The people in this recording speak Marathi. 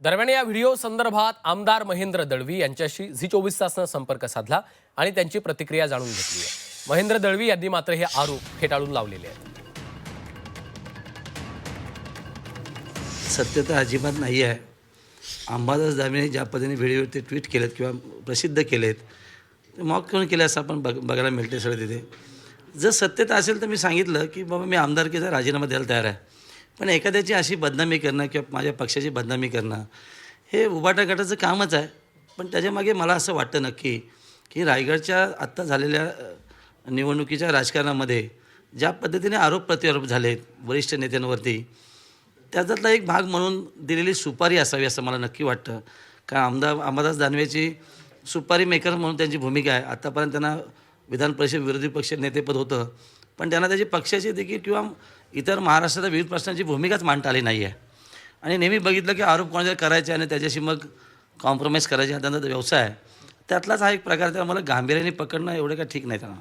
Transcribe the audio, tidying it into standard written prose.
दरम्यान या व्हिडिओ संदर्भात आमदार महेंद्र दळवी यांच्याशी झी 24 तासनं संपर्क साधला आणि त्यांची प्रतिक्रिया जाणून घेतली आहे. महेंद्र दळवी यांनी मात्र हे आरोप फेटाळून लावलेले आहेत. सत्यता अजिबात नाही आहे. अंबादास दानवेने ज्या पद्धतीने व्हिडिओवरती ट्विट केलेत किंवा प्रसिद्ध केलेत ते मॉक करून केले असं आपण बघायला मिळते सगळं तिथे. जर सत्यता असेल तर मी सांगितलं की बाबा मी आमदारकीचा राजीनामा द्यायला तयार आहे, पण एखाद्याची अशी बदनामी करणं किंवा माझ्या पक्षाची बदनामी करणं हे उबाटा गटाचं कामच आहे. पण त्याच्यामागे मला असं वाटतं नक्की की रायगडच्या आत्ता झालेल्या निवडणुकीच्या राजकारणामध्ये ज्या पद्धतीने आरोप प्रत्यारोप झालेत वरिष्ठ नेत्यांवरती, त्याच्यातला एक भाग म्हणून दिलेली सुपारी असावी असं मला नक्की वाटतं. कारण अंबादास दानवेची सुपारी मेकर म्हणून त्यांची भूमिका आहे. आत्तापर्यंत त्यांना विधान परिषद विरोधी पक्ष नेतेपद होतं, पण त्यांना त्याची पक्षाची देखील किंवा इतर महाराष्ट्राच्या विविध प्रश्नांची भूमिकाच मांडता आली नाही आहे. आणि नेहमी बघितलं की आरोप कोणाच्या करायचे आणि त्याच्याशी मग कॉम्प्रोमाइज करायचे हा त्यांचा व्यवसाय आहे. त्यातलाच हा एक प्रकार. त्याला मला गांभीर्याने पकडणं एवढं काय ठीक नाही त्यांना.